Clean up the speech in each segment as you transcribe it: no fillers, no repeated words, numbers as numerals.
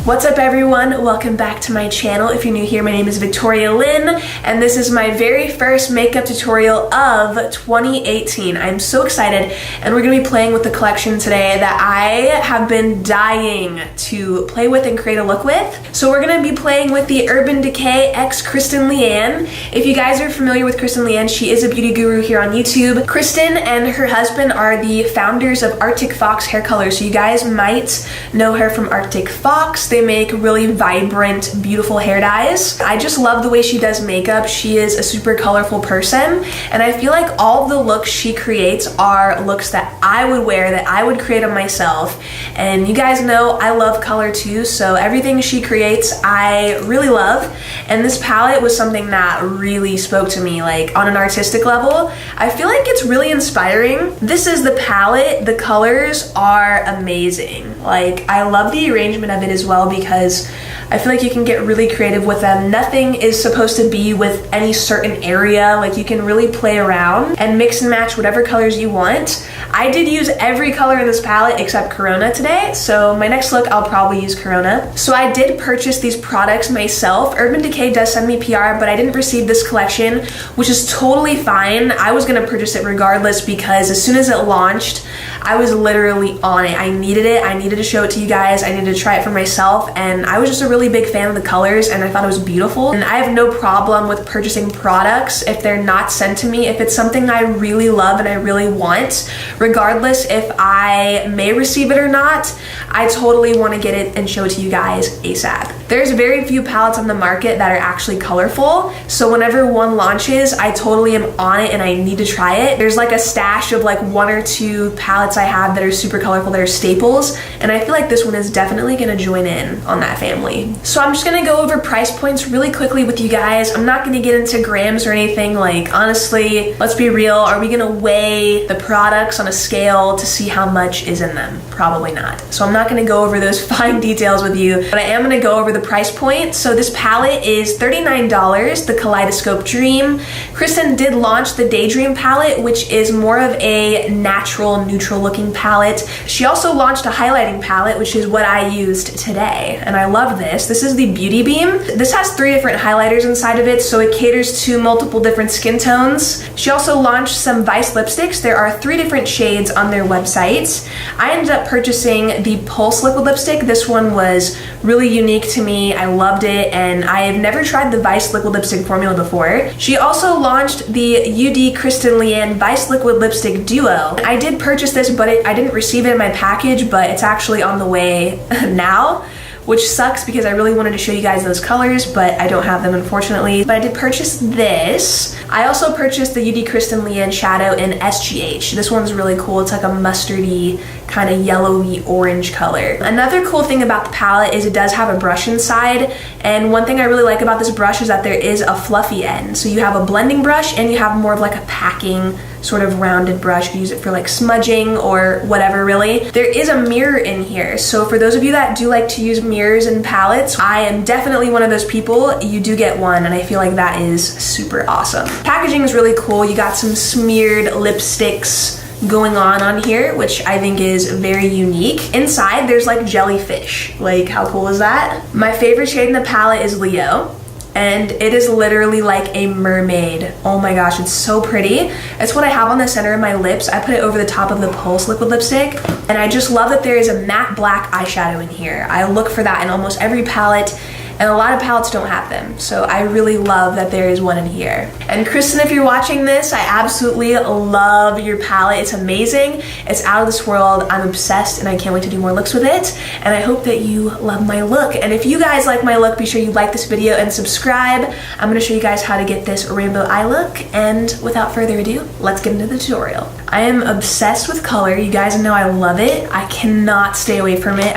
What's up everyone? Welcome back to my channel. If you're new here, my name is Victoria Lynn, and this is my very first makeup tutorial of 2018. I'm so excited, and we're gonna be playing with the collection today that I have been dying to play with and create a look with. So we're gonna be playing with the Urban Decay x Kristen Leanne. If you guys are familiar with Kristen Leanne, she is a beauty guru here on YouTube. Kristen and her husband are the founders of Arctic Fox hair colors, so you guys might know her from Arctic Fox. They make really vibrant, beautiful hair dyes. I just love the way she does makeup. She is a super colorful person, and I feel like all of the looks she creates are looks that I would wear, that I would create on myself. And you guys know I love color too, so everything she creates I really love. And this palette was something that really spoke to me, like on an artistic level. I feel like it's really inspiring. This is the palette. The colors are amazing. Like, I love the arrangement of it as well, because I feel like you can get really creative with them. Nothing is supposed to be with any certain area. Like, you can really play around and mix and match whatever colors you want. I did use every color in this palette except Corona today, so my next look I'll probably use Corona. So I did purchase these products myself. Urban Decay does send me PR, but I didn't receive this collection, which is totally fine. I was gonna purchase it regardless, because as soon as it launched, I was literally on it. I needed it. I needed to show it to you guys. I needed to try it for myself, and I was just a really big fan of the colors, and I thought it was beautiful. And I have no problem with purchasing products if they're not sent to me. If it's something I really love and I really want, regardless if I may receive it or not, I totally want to get it and show it to you guys ASAP. There's very few palettes on the market that are actually colorful, so whenever one launches, I totally am on it and I need to try it. There's like a stash of like 1 or 2 palettes I have that are super colorful, that are staples, and I feel like this one is definitely gonna join in on that family. So I'm just gonna go over price points really quickly with you guys. I'm not gonna get into grams or anything. Like, honestly, let's be real, are we gonna weigh the products on a scale to see how much is in them? Probably not. So I'm not gonna go over those fine details with you, but I am gonna go over the price point. So this palette is $39, the Kaleidoscope Dream. Kristen did launch the Daydream palette, which is more of a natural, neutral looking palette. She also launched a highlighting palette, which is what I used today, and I love this. This is the Beauty Beam. This has 3 different highlighters inside of it, so it caters to multiple different skin tones. She also launched some Vice lipsticks. There are 3 different shades on their website. I ended up purchasing the Pulse liquid lipstick. This one was really unique to me. I loved it, and I have never tried the Vice liquid lipstick formula before. She also launched the UD Kristen Leanne Vice liquid lipstick duo. I did purchase this, but I didn't receive it in my package, but it's actually on the way now, which sucks because I really wanted to show you guys those colors, but I don't have them, unfortunately. But I did purchase this. I also purchased the UD Kristen Leanne shadow in SGH. This one's really cool. It's like a mustardy, kind of yellowy orange color. Another cool thing about the palette is it does have a brush inside, and one thing I really like about this brush is that there is a fluffy end. So you have a blending brush and you have more of like a packing sort of rounded brush. You can use it for like smudging or whatever, really. There is a mirror in here, so for those of you that do like to use mirrors in palettes, I am definitely one of those people. You do get one, and I feel like that is super awesome. Packaging is really cool. You got some smeared lipsticks going on here, which I think is very unique. Inside, there's like jellyfish. Like, how cool is that? My favorite shade in the palette is Leo, and it is literally like a mermaid. Oh my gosh, it's so pretty. It's what I have on the center of my lips. I put it over the top of the Pulse liquid lipstick, and I just love that there is a matte black eyeshadow in here. I look for that in almost every palette, and a lot of palettes don't have them, so I really love that there is one in here. And Kristen, if you're watching this, I absolutely love your palette. It's amazing. It's out of this world. I'm obsessed, and I can't wait to do more looks with it, and I hope that you love my look. And if you guys like my look, be sure you like this video and subscribe. I'm gonna show you guys how to get this rainbow eye look, and without further ado, let's get into the tutorial. I am obsessed with color. You guys know I love it. I cannot stay away from it.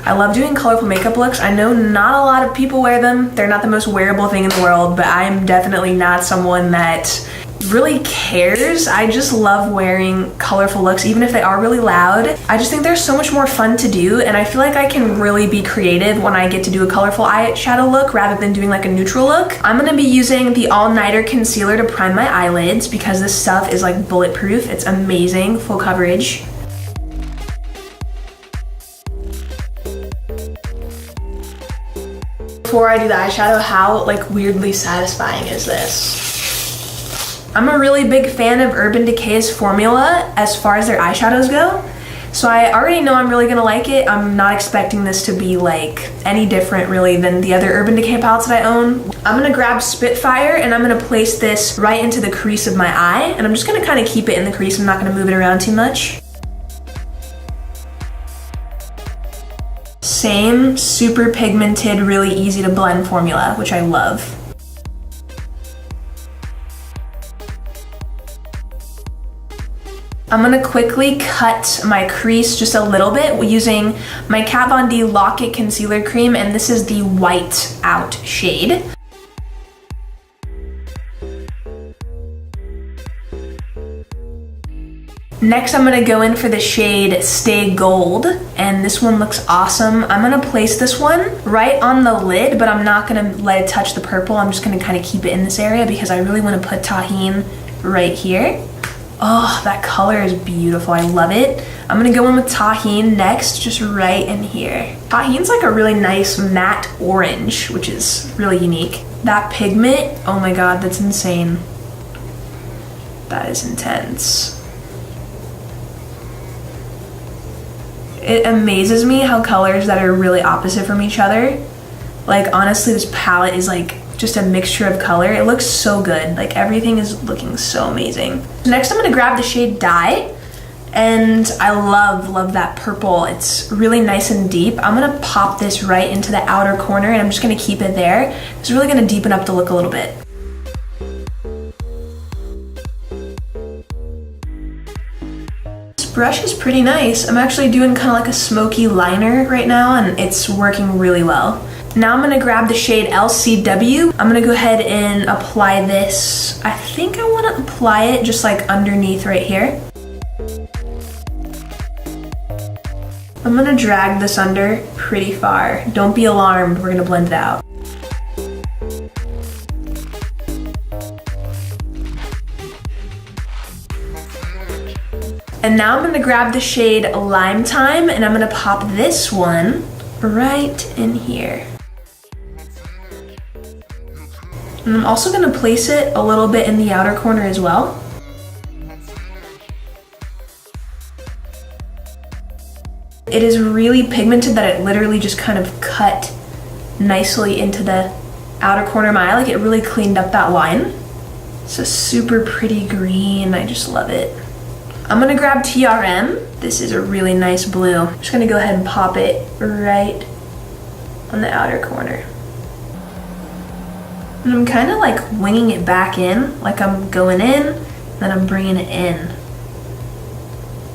I love doing colorful makeup looks. I know not a lot of people wear them. They're not the most wearable thing in the world, but I'm definitely not someone that really cares. I just love wearing colorful looks, even if they are really loud. I just think they're so much more fun to do, and I feel like I can really be creative when I get to do a colorful eyeshadow look rather than doing like a neutral look. I'm gonna be using the All Nighter Concealer to prime my eyelids because this stuff is like bulletproof. It's amazing, full coverage. before I do the eyeshadow, how like weirdly satisfying is this? I'm a really big fan of Urban Decay's formula as far as their eyeshadows go. So I already know I'm really gonna like it. I'm not expecting this to be like any different really than the other Urban Decay palettes that I own. I'm gonna grab Spitfire and I'm gonna place this right into the crease of my eye, and I'm just gonna kind of keep it in the crease. I'm not gonna move it around too much. Same super pigmented, really easy to blend formula, which I love. I'm gonna quickly cut my crease just a little bit using my Kat Von D Lock It Concealer Cream, and this is the White Out shade. Next, I'm gonna go in for the shade Stay Gold, and this one looks awesome. I'm gonna place this one right on the lid, but I'm not gonna let it touch the purple. I'm just gonna kind of keep it in this area because I really wanna put Tajín right here. Oh, that color is beautiful. I love it. I'm gonna go in with Tajín next, just right in here. Tajín's like a really nice matte orange, which is really unique. That pigment, oh my God, that's insane. That is intense. It amazes me how colors that are really opposite from each other, like honestly, this palette is like just a mixture of color. It looks so good. Like everything is looking so amazing. Next, I'm gonna grab the shade Dye, and I love that purple. It's really nice and deep. I'm gonna pop this right into the outer corner, and I'm just gonna keep it there. It's really gonna deepen up the look a little bit. This brush is pretty nice. I'm actually doing kind of like a smoky liner right now, and it's working really well. Now I'm gonna grab the shade LCW. I'm gonna go ahead and apply this. I think I wanna apply it just like underneath right here. I'm gonna drag this under pretty far. Don't be alarmed, we're gonna blend it out. And now I'm gonna grab the shade Lime Time, and I'm gonna pop this one right in here. And I'm also gonna place it a little bit in the outer corner as well. It is really pigmented that it literally just kind of cut nicely into the outer corner of my eye. Like it really cleaned up that line. It's a super pretty green, I just love it. I'm gonna grab TRM. This is a really nice blue. I'm just gonna go ahead and pop it right on the outer corner. And I'm kind of like winging it back in, like I'm going in, then I'm bringing it in.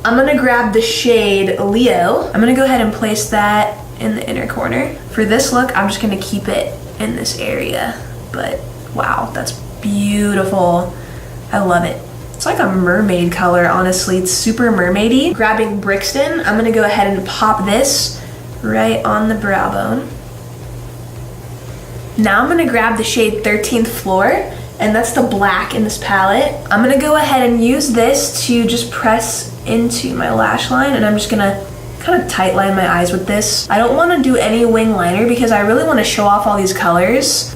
I'm gonna grab the shade Leo. I'm gonna go ahead and place that in the inner corner. For this look, I'm just gonna keep it in this area, but wow, that's beautiful. I love it. It's like a mermaid color, honestly. It's super mermaidy. Grabbing Brixton, I'm gonna go ahead and pop this right on the brow bone. Now I'm gonna grab the shade 13th Floor, and that's the black in this palette. I'm gonna go ahead and use this to just press into my lash line, and I'm just gonna kind of tight line my eyes with this. I don't wanna do any wing liner because I really wanna show off all these colors.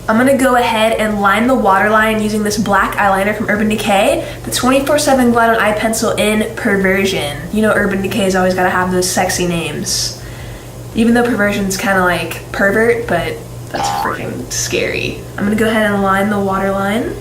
I'm gonna go ahead and line the waterline using this black eyeliner from Urban Decay, the 24/7 Glide On Eye Pencil in Perversion. You know Urban Decay's always gotta have those sexy names. Even though Perversion's kind of like pervert, but that's freaking scary. I'm gonna go ahead and line the waterline.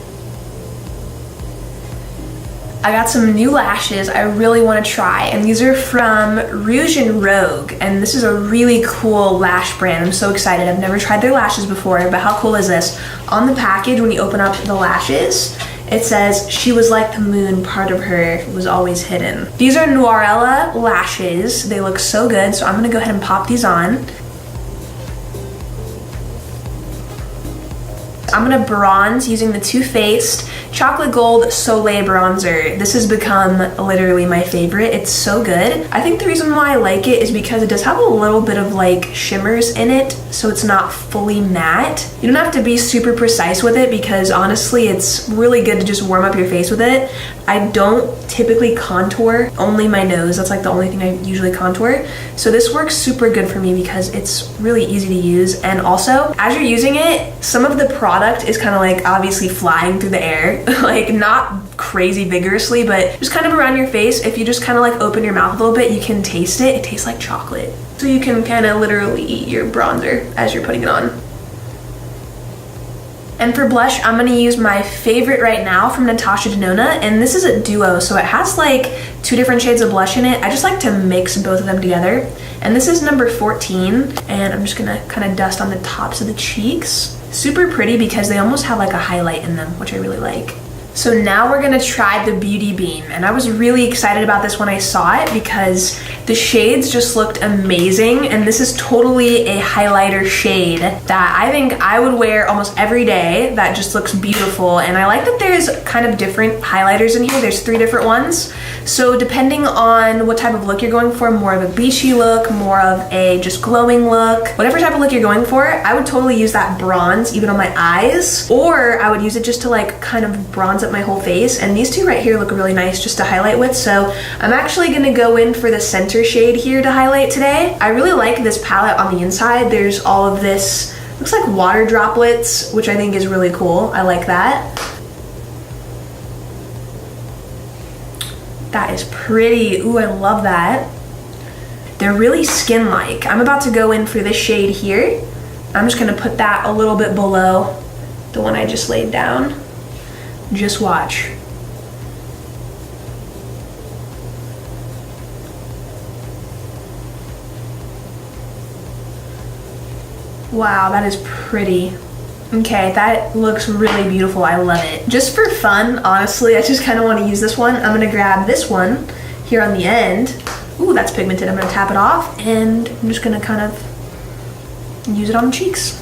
I got some new lashes I really want to try, and these are from Rouge and Rogue, and this is a really cool lash brand. I'm so excited. I've never tried their lashes before, but how cool is this? On the package, when you open up the lashes, it says, "She was like the moon, part of her was always hidden." These are Noirella lashes. They look so good, so I'm gonna go ahead and pop these on. I'm gonna bronze using the Too Faced Chocolate Gold Soleil Bronzer. This has become literally my favorite. It's so good. I think the reason why I like it is because it does have a little bit of like shimmers in it, so it's not fully matte. You don't have to be super precise with it because honestly, it's really good to just warm up your face with it. I don't typically contour, only my nose. That's like the only thing I usually contour. So this works super good for me because it's really easy to use. And also, as you're using it, some of the product is kind of like obviously flying through the air, like not crazy vigorously, but just kind of around your face. If you just kind of like open your mouth a little bit, you can taste it. It tastes like chocolate. So you can kind of literally eat your bronzer as you're putting it on. And for blush, I'm gonna use my favorite right now from Natasha Denona, and this is a duo, so it has like 2 different shades of blush in it. I just like to mix both of them together. And this is number 14, and I'm just gonna kind of dust on the tops of the cheeks. Super pretty because they almost have like a highlight in them, which I really like. So now we're gonna try the Beauty Beam, and I was really excited about this when I saw it because the shades just looked amazing, and this is totally a highlighter shade that I think I would wear almost every day. That just looks beautiful, and I like that there's kind of different highlighters in here. There's 3 different ones. So depending on what type of look you're going for, more of a beachy look, more of a just glowing look, whatever type of look you're going for, I would totally use that bronze even on my eyes, or I would use it just to like kind of bronze up my whole face. And these 2 right here look really nice just to highlight with. So I'm actually gonna go in for the center shade here to highlight today. I really like this palette on the inside. There's all of this, looks like water droplets, which I think is really cool. I like that. That is pretty. Ooh, I love that. They're really skin-like. I'm about to go in for this shade here. I'm just gonna put that a little bit below the one I just laid down. Just watch. Wow, that is pretty. Okay, that looks really beautiful. I love it. Just for fun, honestly, I just kind of want to use this one. I'm gonna grab this one here on the end. Ooh, that's pigmented. I'm gonna tap it off, and I'm just gonna kind of use it on the cheeks.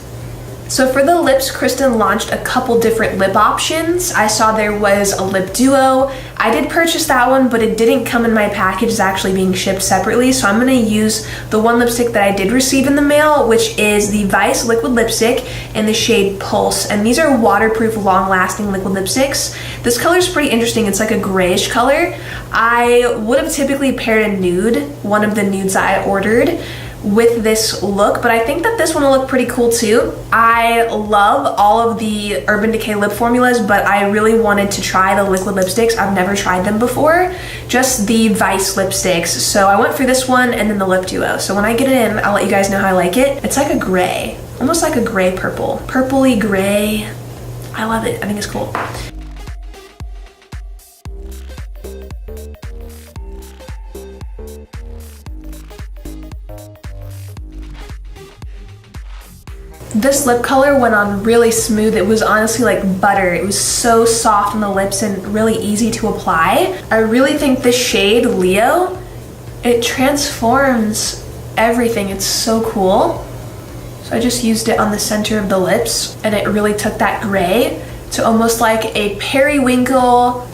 So for the lips, Kristen launched a couple different lip options. I saw there was a lip duo. I did purchase that one, but it didn't come in my package. It's actually being shipped separately. So I'm gonna use the one lipstick that I did receive in the mail, which is the Vice Liquid Lipstick in the shade Pulse. And these are waterproof, long-lasting liquid lipsticks. This color is pretty interesting. It's like a grayish color. I would have typically paired a nude, one of the nudes I ordered, with this look, but I think that this one will look pretty cool too. I love all of the Urban Decay lip formulas, but I really wanted to try the liquid lipsticks. I've never tried them before, just the Vice lipsticks. So I went for this one and then the lip duo. So when I get it in, I'll let you guys know how I like it. It's like a gray, almost like a gray purple, purpley gray. I love it. I think it's cool. This lip color went on really smooth. It was honestly like butter. It was so soft on the lips and really easy to apply. I really think this shade, Leo, it transforms everything. It's so cool. So I just used it on the center of the lips, and it really took that gray to almost like a periwinkle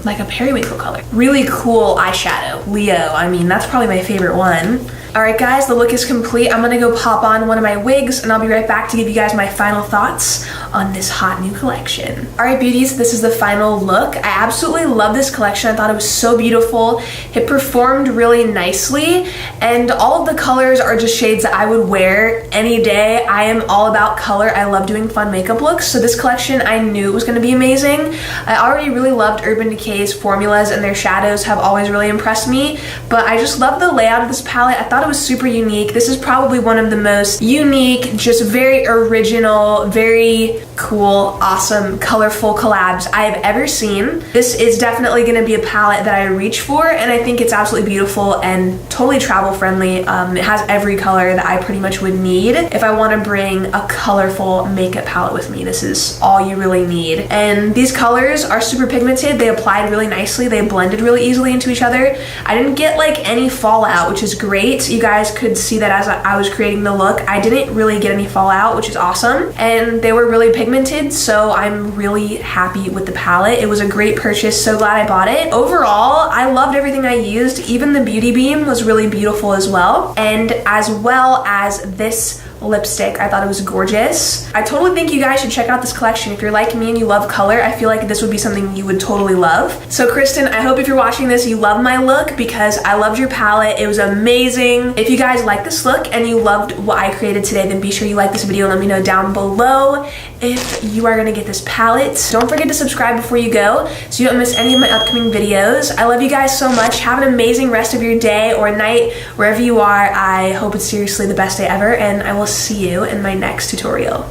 color. Really cool eyeshadow. Leo, I mean, that's probably my favorite one. All right, guys, the look is complete. I'm gonna go pop on one of my wigs, and I'll be right back to give you guys my final thoughts on this hot new collection. All right, beauties, this is the final look. I absolutely love this collection. I thought it was so beautiful. It performed really nicely, and all of the colors are just shades that I would wear any day. I am all about color. I love doing fun makeup looks, so this collection, I knew it was gonna be amazing. I already really loved Urban Decay's formulas, and their shadows have always really impressed me, but I just love the layout of this palette. I thought it was super unique. This is probably one of the most unique, just very original, very cool, awesome, colorful collabs I have ever seen. This is definitely gonna be a palette that I reach for, and I think it's absolutely beautiful and totally travel friendly. It has every color that I pretty much would need if I wanna bring a colorful makeup palette with me. This is all you really need. And these colors are super pigmented. They applied really nicely. They blended really easily into each other. I didn't get like any fallout, which is great. You guys could see that as I was creating the look. I didn't really get any fallout, which is awesome. And they were really pigmented, so I'm really happy with the palette. It was a great purchase, so glad I bought it. Overall, I loved everything I used. Even the Beauty Beam was really beautiful as well. And as well as this lipstick. I thought it was gorgeous. I totally think you guys should check out this collection. If you're like me and you love color, I feel like this would be something you would totally love. So Kristen, I hope if you're watching this, you love my look because I loved your palette. It was amazing. If you guys like this look and you loved what I created today, then be sure you like this video and let me know down below if you are gonna get this palette. Don't forget to subscribe before you go so you don't miss any of my upcoming videos. I love you guys so much. Have an amazing rest of your day or night, wherever you are. I hope it's seriously the best day ever, and I will see you in my next tutorial.